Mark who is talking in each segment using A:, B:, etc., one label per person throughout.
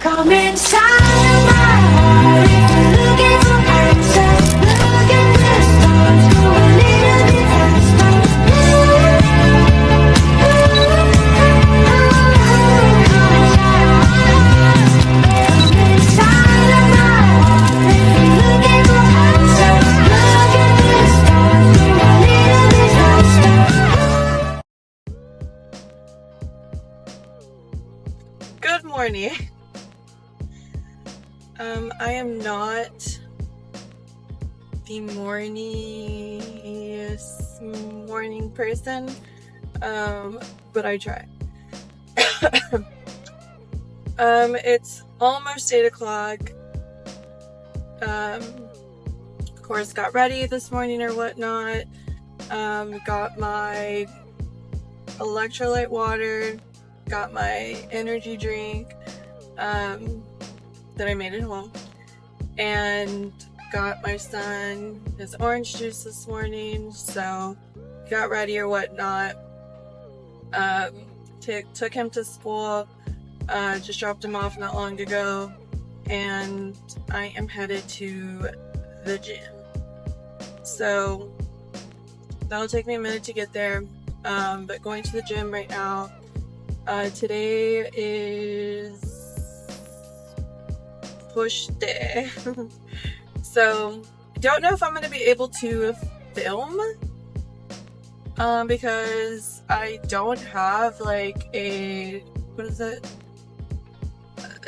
A: Come inside my heart, looking for answers. Look at the stars, go a little bit faster. Come inside of my heart, looking for answers. Look at the stars, go a little bit faster.
B: Good morning. I am not the morning person, but I try. It's almost 8 o'clock. Of course, got ready this morning or whatnot. Got my electrolyte water, got my energy drink, that I made at home, and got my son his orange juice this morning, so got ready or whatnot. Took him to school, just dropped him off not long ago, and I am headed to the gym. So that'll take me a minute to get there, but going to the gym right now. Today is push day. So I don't know if I'm going to be able to film, because I don't have like a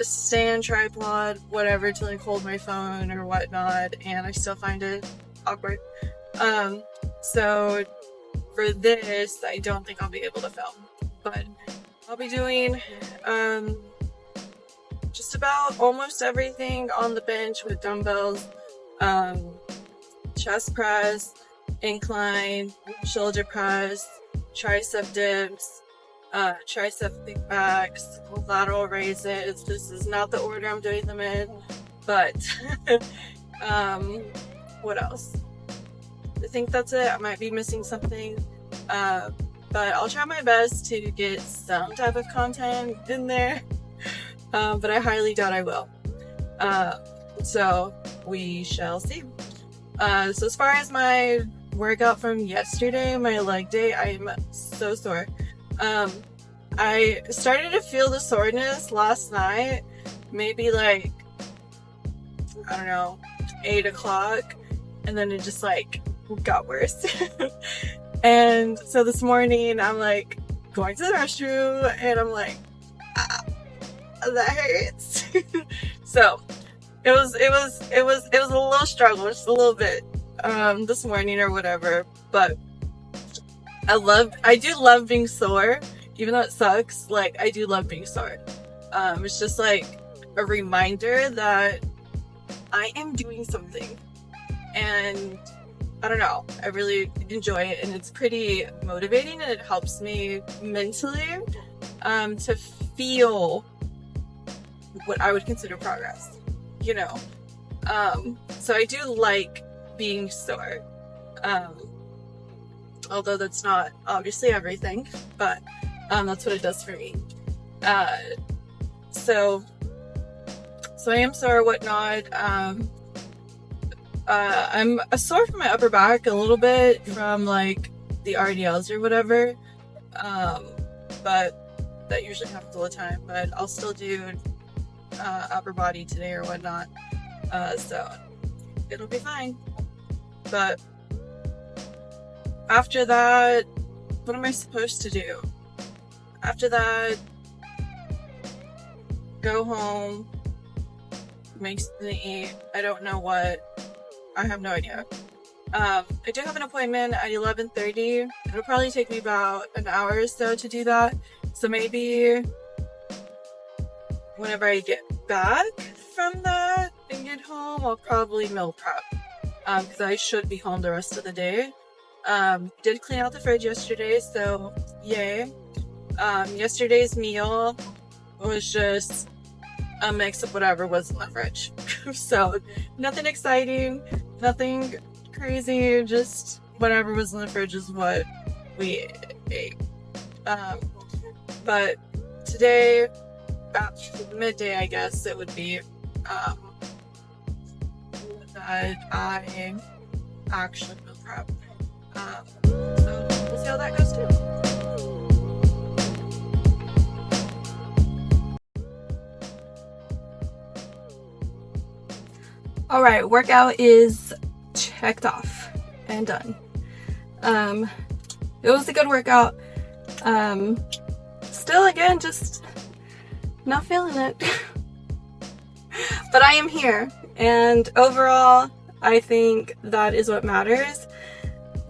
B: stand tripod, whatever, to like hold my phone or whatnot, and I still find it awkward. So for this, I don't think I'll be able to film, but I'll be doing just about almost everything on the bench with dumbbells, chest press, incline, shoulder press, tricep dips, tricep kickbacks, lateral raises. This is not the order I'm doing them in, but what else? I think that's it. I might be missing something, but I'll try my best to get some type of content in there, but I highly doubt I will. So we shall see. So as far as my workout from yesterday, my leg day, I am so sore. I started to feel the soreness last night, maybe like, I don't know, 8 o'clock, and then it just like got worse. And so this morning I'm like going to the restroom and I'm like, that hurts. So it was a little struggle, just a little bit, this morning or whatever, but I do love being sore, even though it sucks. Like, I do love being sore. It's just like a reminder that I am doing something, and I don't know, I really enjoy it, and it's pretty motivating, and it helps me mentally to feel what I would consider progress, you know. So I do like being sore, although that's not obviously everything, but that's what it does for me. So I am sore or whatnot. I'm sore from my upper back a little bit from like the RDLs or whatever, but that usually happens all the time. But I'll still do upper body today or whatnot, so it'll be fine. But after that, what am I supposed to do? After that, go home, make something to eat. I don't know what. I have no idea. I do have an appointment at 11:30. It'll probably take me about an hour or so to do that. So maybe whenever I get back from that and get home, I'll probably meal prep, because I should be home the rest of the day. Did clean out the fridge yesterday, so yay. Yesterday's meal was just a mix of whatever was in the fridge. So nothing exciting, nothing crazy, just whatever was in the fridge is what we ate. But today after midday, I guess it would be, that I actually meal prep. So we'll see how that goes too. All right, workout is checked off and done. It was a good workout. Still, again, just not feeling it. But I am here, and overall, I think that is what matters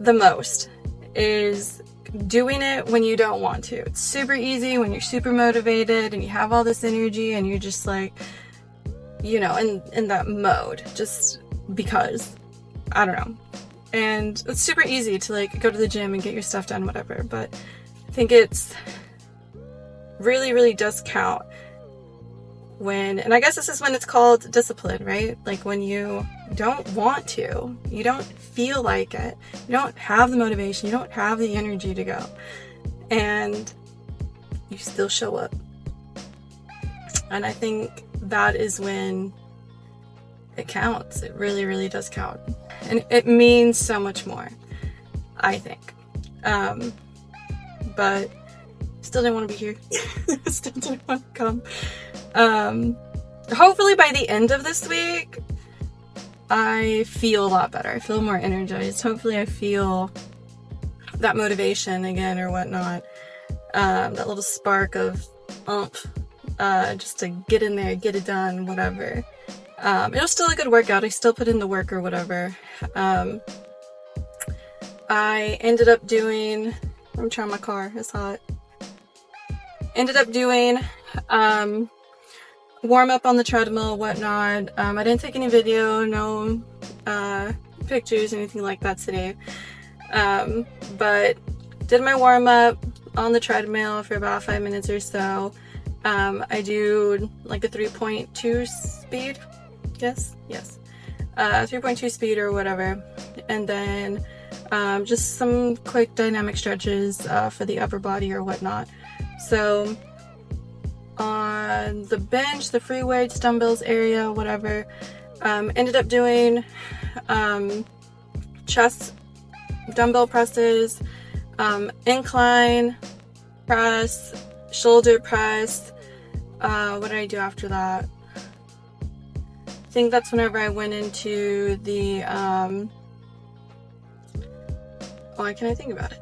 B: the most, is doing it when you don't want to. It's super easy when you're super motivated and you have all this energy and you're just like, you know, in that mode, just because, I don't know. And it's super easy to like go to the gym and get your stuff done, whatever, but I think it's really, really does count when, and I guess this is when it's called discipline, right? Like when you don't want to, you don't feel like it, you don't have the motivation, you don't have the energy to go, and you still show up. And I think that is when it counts. It really, really does count. And it means so much more, I think. But still didn't want to be here. Still didn't want to come. Hopefully by the end of this week, I feel a lot better. I feel more energized. Hopefully I feel that motivation again or whatnot. That little spark of oomph. Just to get in there, get it done, whatever. It was still a good workout. I still put in the work or whatever. I ended up doing, I'm trying my car, it's hot. Ended up doing warm up on the treadmill, whatnot. I didn't take any video, no pictures, anything like that today. But did my warm up on the treadmill for about 5 minutes or so. I do like a 3.2 speed. Yes. 3.2 speed or whatever. And then just some quick dynamic stretches for the upper body or whatnot. So on the bench, the free weights, dumbbells area, whatever, ended up doing chest dumbbell presses, incline press, shoulder press. What did I do after that? I think that's whenever I went into the why can't I think about it?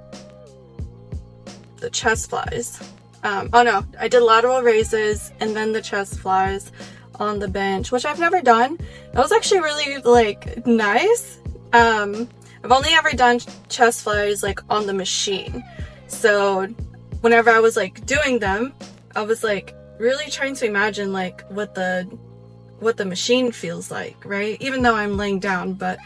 B: The chest flies. Oh no, I did lateral raises and then the chest flies on the bench, which I've never done. That was actually really like nice. I've only ever done chest flies like on the machine. So whenever I was like doing them, I was like really trying to imagine like what the machine feels like, right? Even though I'm laying down, but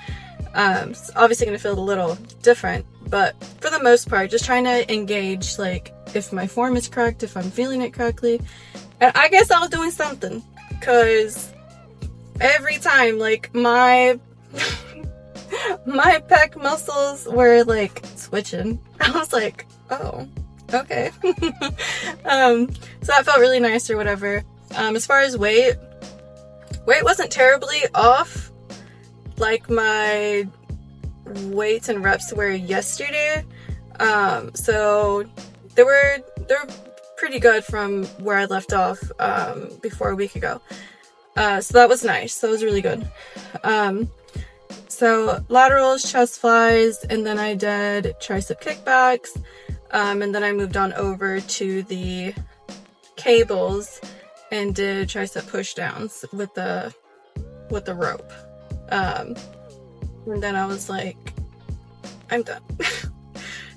B: it's obviously gonna feel a little different. But for the most part, just trying to engage like if my form is correct, if I'm feeling it correctly. And I guess I was doing something, because every time like my my pec muscles were like switching. I was like, oh, okay. So that felt really nice or whatever. As far as weight wasn't terribly off like my weights and reps were yesterday. So they were pretty good from where I left off before a week ago. So that was nice. That was really good. So laterals, chest flies, and then I did tricep kickbacks, and then I moved on over to the cables and did tricep push downs with the rope. And then I was like, I'm done.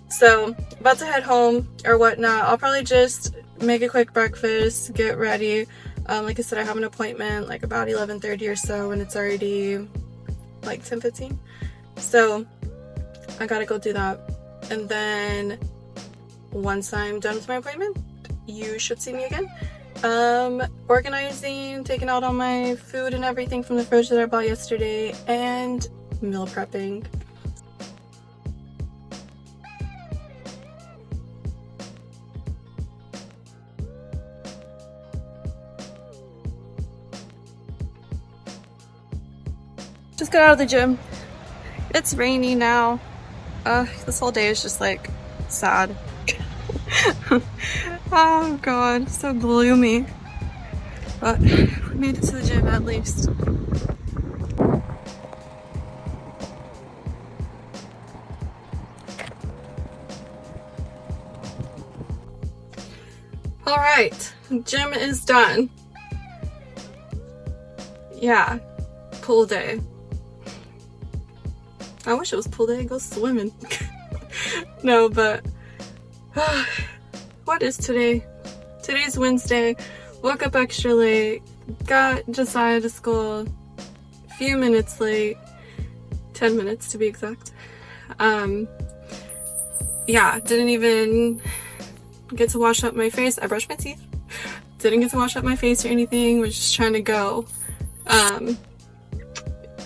B: So about to head home or whatnot. I'll probably just make a quick breakfast, get ready. Like I said, I have an appointment like about 11:30 or so, and it's already like 10:15. So I gotta go do that. And then once I'm done with my appointment, you should see me again. Organizing, taking out all my food and everything from the fridge that I bought yesterday, and meal prepping. just got out of the gym. It's rainy now. This whole day is just like sad. Oh god, so gloomy. But we made it to the gym at least. Alright, gym is done. Yeah, pool day. I wish it was pool day, go swimming. No, but what is today? Today's Wednesday. Woke up extra late, got Josiah to school a few minutes late, 10 minutes to be exact. Yeah, didn't even get to wash up my face. I brushed my teeth. Didn't get to wash up my face or anything, was just trying to go.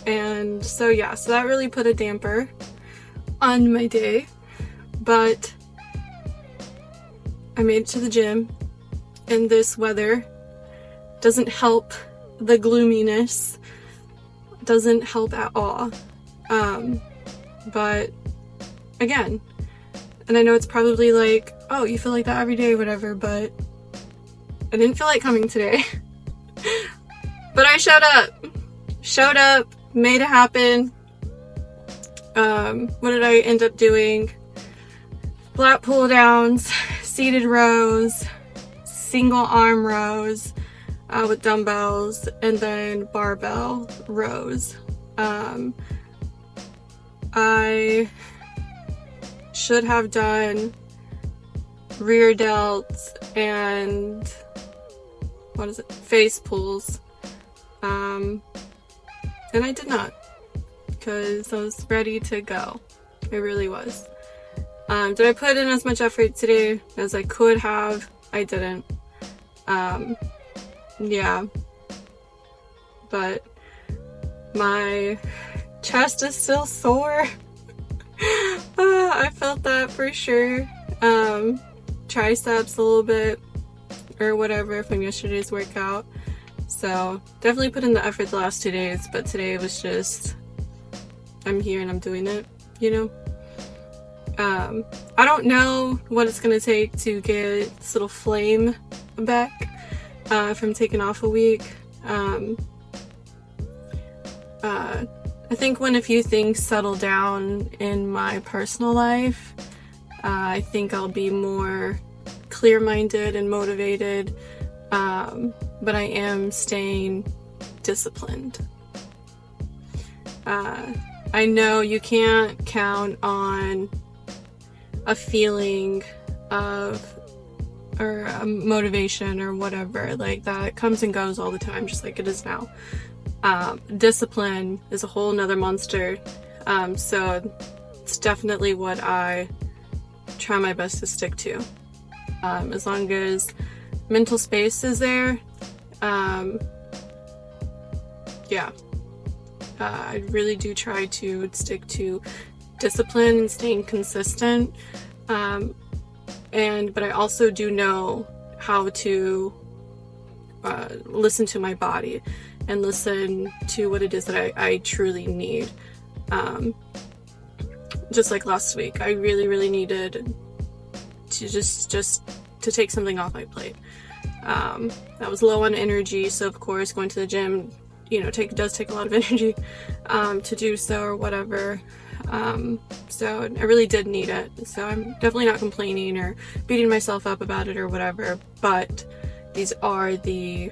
B: And so yeah, so that really put a damper on my day, but I made it to the gym, and this weather doesn't help the gloominess, doesn't help at all. But again, and I know it's probably like, oh, you feel like that every day, whatever, but I didn't feel like coming today. But I showed up, made it happen. What did I end up doing? Lat pull downs, seated rows, single arm rows with dumbbells, and then barbell rows. I should have done rear delts and face pulls. And I did not, because I was ready to go. I really was. Did I put in as much effort today as I could have? I didn't. Yeah. But my chest is still sore. I felt that for sure. Triceps a little bit, or whatever from yesterday's workout. So definitely put in the effort the last 2 days, but today was just, I'm here and I'm doing it, you know? I don't know what it's gonna take to get this little flame back from taking off a week. I think when a few things settle down in my personal life, I think I'll be more clear-minded and motivated, but I am staying disciplined. I know you can't count on a feeling of, or a motivation or whatever, like that comes and goes all the time, just like it is now. Discipline is a whole nother monster. So it's definitely what I try my best to stick to. As long as mental space is there, yeah. I really do try to stick to discipline and staying consistent. But I also do know how to listen to my body and listen to what it is that I truly need. Just like last week, I really needed to just to take something off my plate. I was low on energy, so of course going to the gym, you know, does take a lot of energy to do so or whatever. So I really did need it. So I'm definitely not complaining or beating myself up about it or whatever, but these are the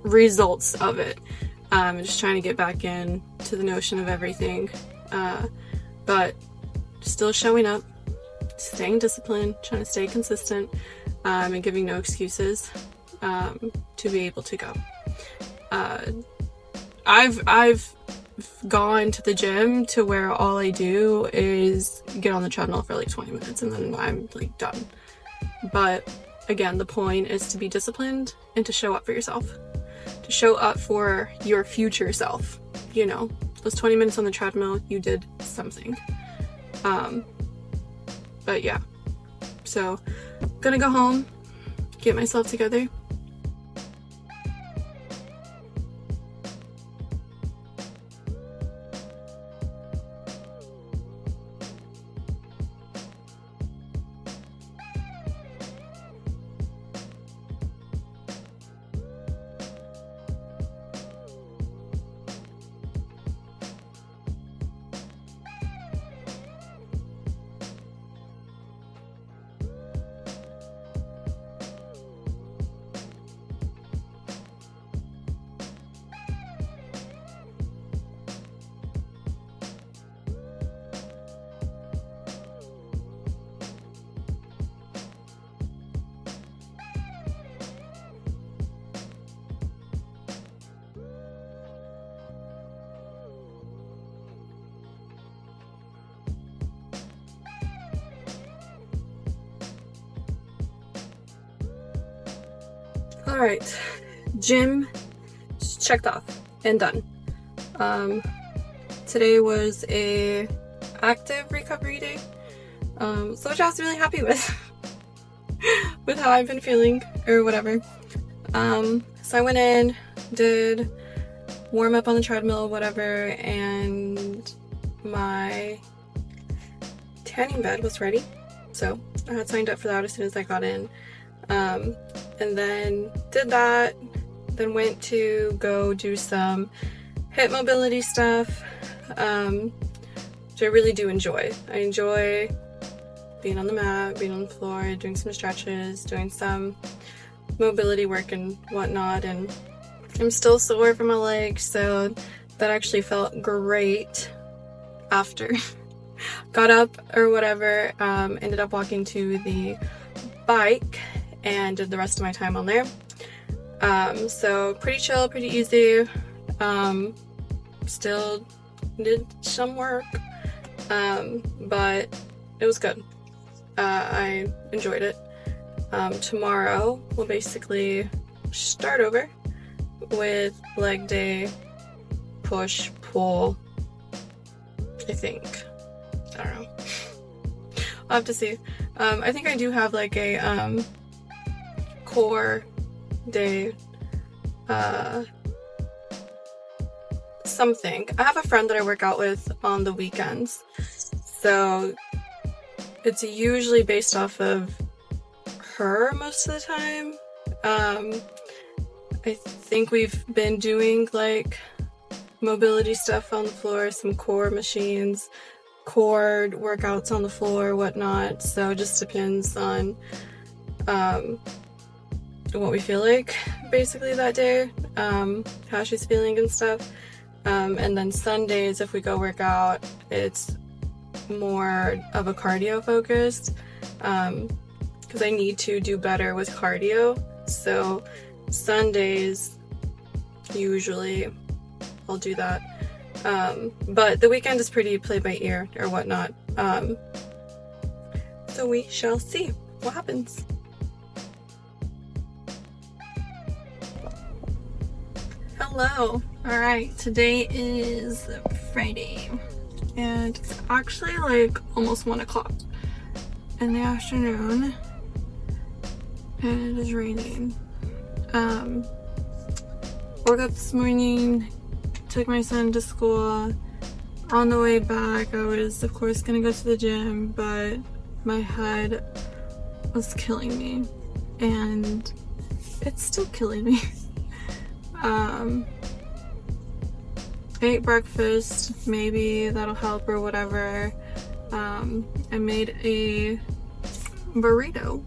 B: results of it. I'm just trying to get back in to the notion of everything, but still showing up, staying disciplined, trying to stay consistent, and giving no excuses to be able to go. I've gone to the gym to where all I do is get on the treadmill for like 20 minutes and then I'm like done. But again, the point is to be disciplined and to show up for yourself, to show up for your future self. You know, those 20 minutes on the treadmill, you did something. But yeah, so gonna go home, get myself together. All right, gym checked off and done. Today was a active recovery day, so which I was really happy with, with how I've been feeling or whatever. So I went in, did warm up on the treadmill, whatever, and my tanning bed was ready. So I had signed up for that as soon as I got in. And then did that, then went to go do some hip mobility stuff, which I really do enjoy. I enjoy being on the mat, being on the floor, doing some stretches, doing some mobility work and whatnot, and I'm still sore from my legs, so that actually felt great after. Got up or whatever, ended up walking to the bike and did the rest of my time on there. So pretty chill, pretty easy. Still did some work, but it was good. I enjoyed it. Tomorrow we'll basically start over with leg day, push, pull, I think. I don't know. I'll have to see. I think I do have like a core day, something. I have a friend that I work out with on the weekends, so it's usually based off of her most of the time. I think we've been doing like mobility stuff on the floor, some core machines, core workouts on the floor, whatnot. So it just depends on what we feel like basically that day, how she's feeling and stuff. And then Sundays, if we go work out, it's more of a cardio focused, because I need to do better with cardio. So Sundays, usually I'll do that. But the weekend is pretty play by ear or whatnot. So we shall see what happens. Hello. All right, today is Friday and it's actually like almost 1 o'clock in the afternoon and it is raining. Woke up this morning, took my son to school. On the way back, I was of course gonna go to the gym, but my head was killing me and it's still killing me. I ate breakfast, maybe that'll help or whatever. I made a burrito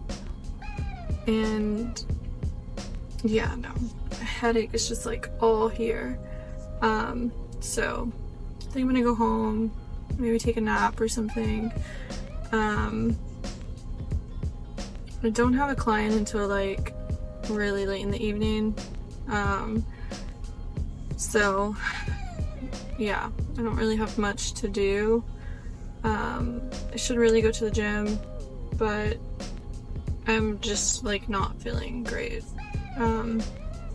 B: and yeah, no, headache is just like all here. So I think I'm gonna go home, maybe take a nap or something. I don't have a client until like really late in the evening. So yeah, I don't really have much to do. I should really go to the gym, but I'm just like not feeling great. I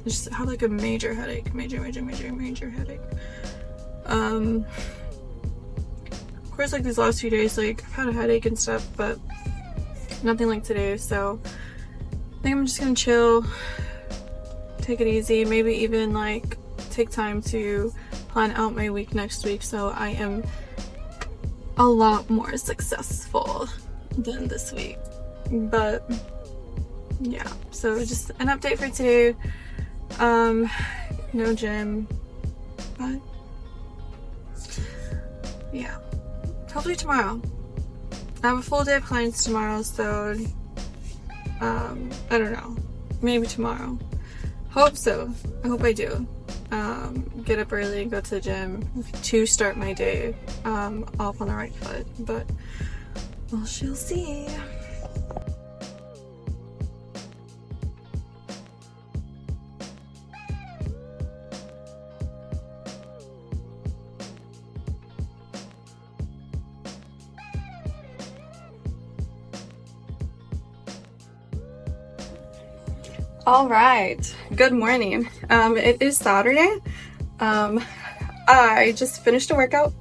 B: just have like a major headache, major headache. Of course, like these last few days, like I've had a headache and stuff, but nothing like today. So I think I'm just gonna chill, take it easy, maybe even like take time to plan out my week next week so I am a lot more successful than this week. But yeah, so just an update for today. No gym, but yeah, hopefully tomorrow. I have a full day of clients tomorrow, so I don't know, maybe tomorrow. Hope so. I hope I do. Get up early and go to the gym to start my day off on the right foot, but we shall see. All right, good morning. It is Saturday. I just finished a workout.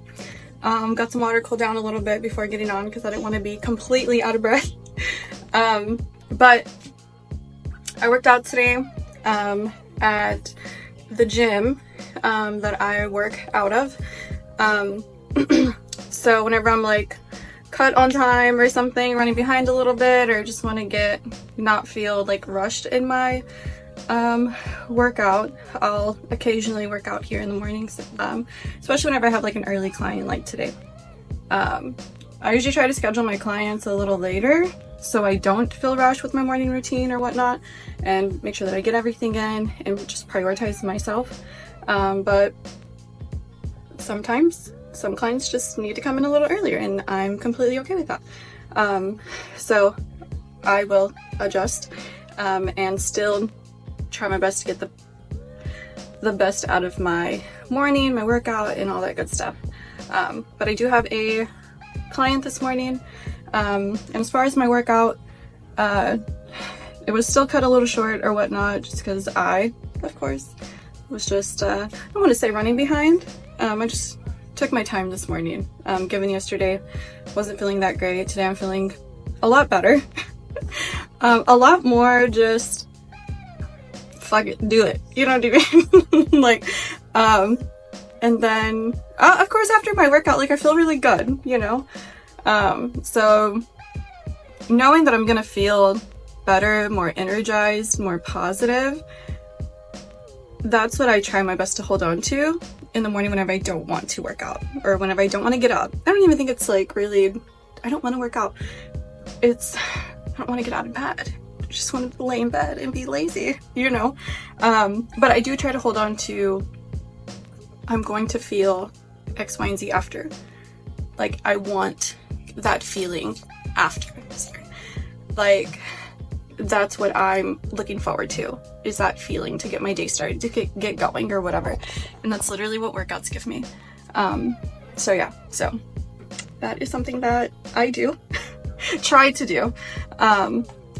B: Got some water, cooled down a little bit before getting on because I didn't want to be completely out of breath. But I worked out today at the gym that I work out of. So whenever I'm like cut on time or something, running behind a little bit, or just want to not feel like rushed in my workout, I'll occasionally work out here in the mornings, especially whenever I have like an early client like today. I usually try to schedule my clients a little later so I don't feel rushed with my morning routine or whatnot, and make sure that I get everything in and just prioritize myself. But sometimes some clients just need to come in a little earlier, and I'm completely okay with that. So I will adjust and still try my best to get the best out of my morning, my workout, and all that good stuff. But I do have a client this morning, and as far as my workout, it was still cut a little short or whatnot, just because I, of course, was just, I don't want to say running behind. I just took my time this morning. Given yesterday wasn't feeling that great, today I'm feeling a lot better. A lot more just fuck it, do it, you know what I mean? Like, and then of course after my workout, like, I feel really good, you know. So knowing that I'm gonna feel better, more energized, more positive, that's what I try my best to hold on to in the morning whenever I don't want to work out, or whenever I don't want to get up. I don't even think it's like really, I don't want to work out. It's, I don't want to get out of bed. I just want to lay in bed and be lazy, you know? But I do try to hold on to, I'm going to feel X, Y, and Z after. Like, I want that feeling after. Like, that's what I'm looking forward to, is that feeling to get my day started, to get going or whatever. And that's literally what workouts give me. So yeah, so that is something that I do, try to do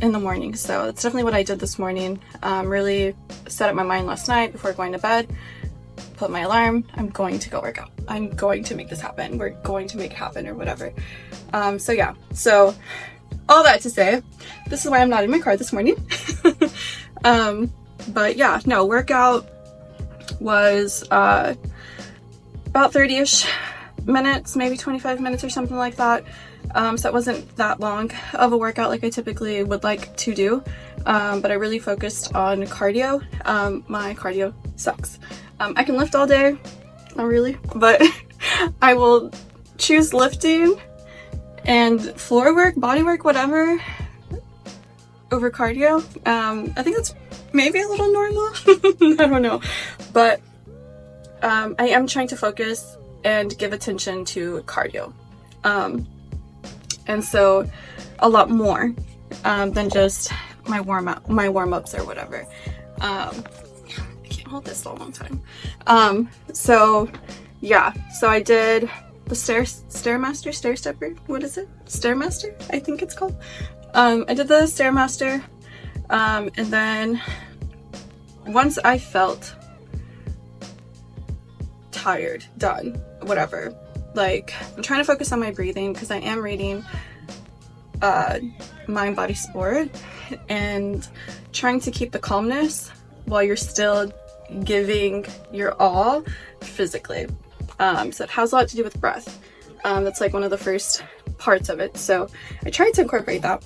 B: in the morning. So that's definitely what I did this morning. Really set up my mind last night before going to bed, put my alarm, I'm going to go work out. I'm going to make this happen. We're going to make it happen or whatever. So yeah, so all that to say, this is why I'm not in my car this morning. But yeah, no, workout was about 30-ish minutes, maybe 25 minutes or something like that. So it wasn't that long of a workout like I typically would like to do. But I really focused on cardio. My cardio sucks. I can lift all day, not really, but I will choose lifting and floor work, body work, whatever, over cardio. I think that's maybe a little normal. I don't know, but I am trying to focus and give attention to cardio, and so a lot more than just my warm-ups or whatever. I can't hold this a long time. So yeah, so I did the stairstepper, what is it? Stairmaster, I think it's called. I did the stairmaster, and then once I felt tired, done, whatever, like, I'm trying to focus on my breathing because I am reading Mind Body Sport, and trying to keep the calmness while you're still giving your all physically. So it has a lot to do with breath. That's like one of the first parts of it. So I tried to incorporate that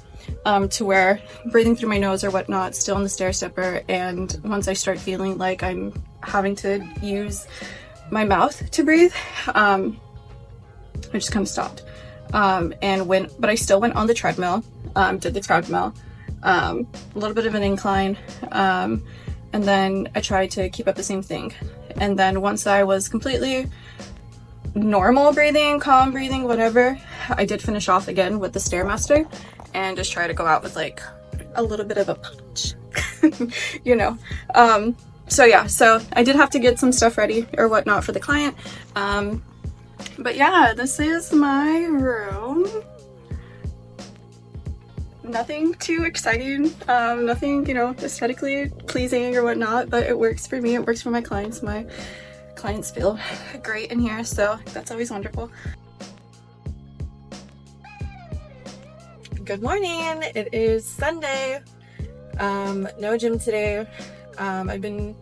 B: to where breathing through my nose or whatnot, still in the stair stepper. And once I start feeling like I'm having to use my mouth to breathe, I just kind of stopped. But I still went on the treadmill, did the treadmill, a little bit of an incline. And then I tried to keep up the same thing. And then once I was completely normal breathing, calm breathing, whatever, I did finish off again with the Stairmaster and just try to go out with like a little bit of a punch, you know. So yeah, so I did have to get some stuff ready or whatnot for the client. But yeah, this is my room. nothing too exciting, nothing, you know, aesthetically pleasing or whatnot, but it works for me, it works for my clients. My clients feel great in here, so that's always wonderful. Good morning, it is Sunday. No gym today. I've been,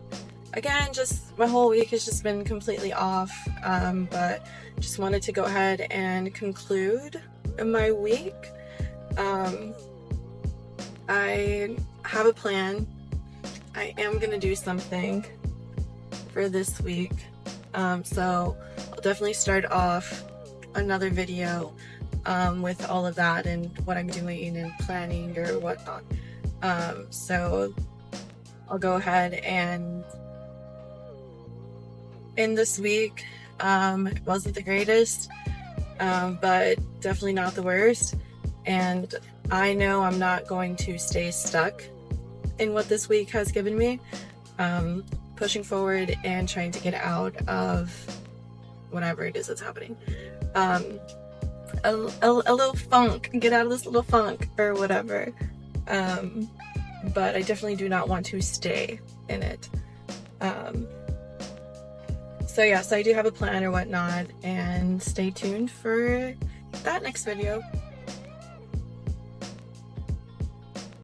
B: again, just my whole week has just been completely off, but just wanted to go ahead and conclude my week. I have a plan. I am gonna do something for this week, so I'll definitely start off another video with all of that and what I'm doing and planning or whatnot. So I'll go ahead and in this week, it wasn't the greatest, but definitely not the worst. And I know I'm not going to stay stuck in what this week has given me. Pushing forward and trying to get out of whatever it is that's happening. A little funk, get out of this little funk or whatever. But I definitely do not want to stay in it. So yes, I do have a plan or whatnot, and stay tuned for that next video.